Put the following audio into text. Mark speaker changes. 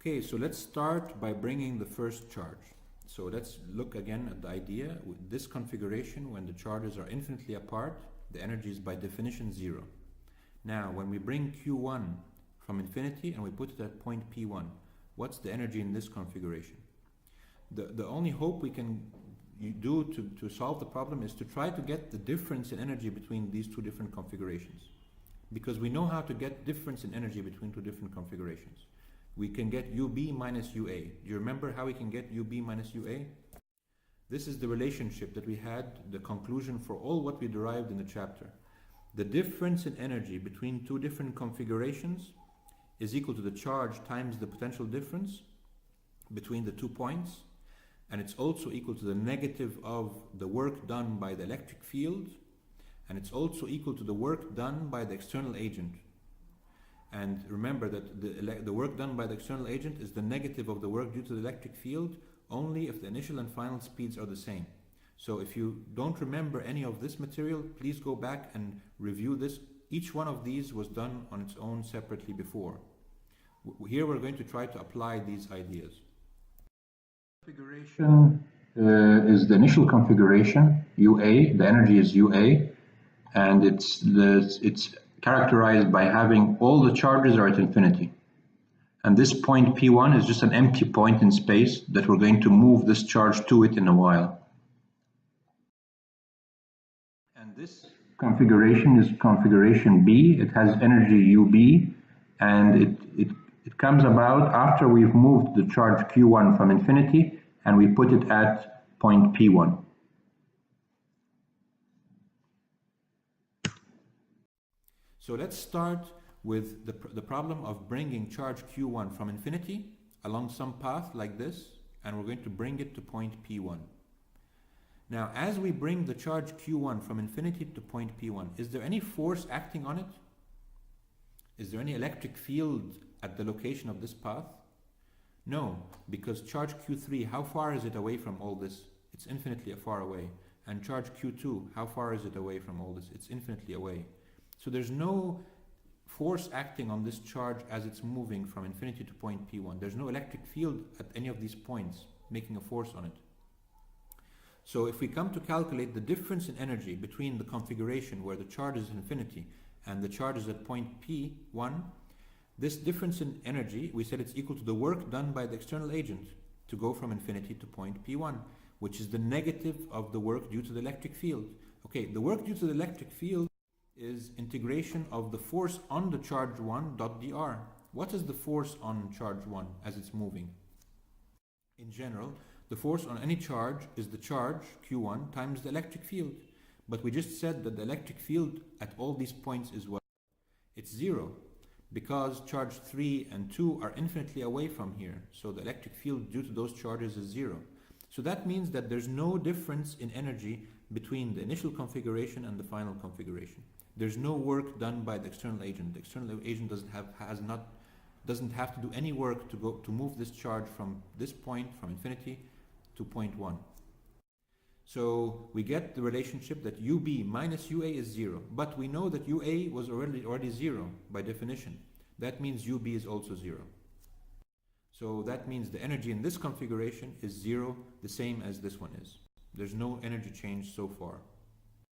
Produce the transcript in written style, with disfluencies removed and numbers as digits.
Speaker 1: Okay, so let's start by bringing the first charge. So let's look again at the idea. With this configuration, when the charges are infinitely apart, the energy is by definition zero. Now, when we bring Q1 from infinity and we put it at point P1, what's the energy in this configuration? The only hope we can do to solve the problem is to try to get the difference in energy between these two different configurations. Because we know how to get difference in energy between two different configurations. We can get UB minus UA. Do you remember how we can get UB minus UA? This is the relationship that we had, the conclusion for all what we derived in the chapter. The difference in energy between two different configurations is equal to the charge times the potential difference between the 2 points, and it's also equal to the negative of the work done by the electric field, and it's also equal to the work done by the external agent. And remember that the work done by the external agent is the negative of the work due to the electric field only if the initial and final speeds are the same. So if you don't remember any of this material, please go back and review this. Each one of these was done on its own separately before. Here we're going to try to apply these ideas. Configuration is the initial configuration, UA, the energy is UA, and it's characterized by having all the charges are at infinity. And this point P1 is just an empty point in space that we're going to move this charge to it in a while. And this configuration is configuration B. It has energy UB, and it comes about after we've moved the charge Q1 from infinity and we put it at point P1. So let's start with the problem of bringing charge Q1 from infinity along some path like this, and we're going to bring it to point P1. Now, as we bring the charge Q1 from infinity to point P1, is there any force acting on it? Is there any electric field at the location of this path? No, because charge Q3, how far is it away from all this? It's infinitely far away. And charge Q2, how far is it away from all this? It's infinitely away. So there's no force acting on this charge as it's moving from infinity to point P1. There's no electric field at any of these points making a force on it. So if we come to calculate the difference in energy between the configuration where the charge is infinity and the charge is at point P1, this difference in energy, we said it's equal to the work done by the external agent to go from infinity to point P1, which is the negative of the work due to the electric field. Okay, the work due to the electric field is integration of the force on the charge 1 dot dr. What is the force on charge 1 as it's moving? In general, the force on any charge is the charge Q1 times the electric field. But we just said that the electric field at all these points is what? It's zero, because charge 3 and 2 are infinitely away from here. So the electric field due to those charges is zero. So that means that there's no difference in energy between the initial configuration and the final configuration. There's no work done by the external agent. The external agent doesn't have to do any work to move this charge from this point, from infinity, to point 1. So we get the relationship that UB minus UA is zero, but we know that UA was already zero by definition. That means UB is also zero. So that means the energy in this configuration is zero, the same as this one is. There's no energy change so far.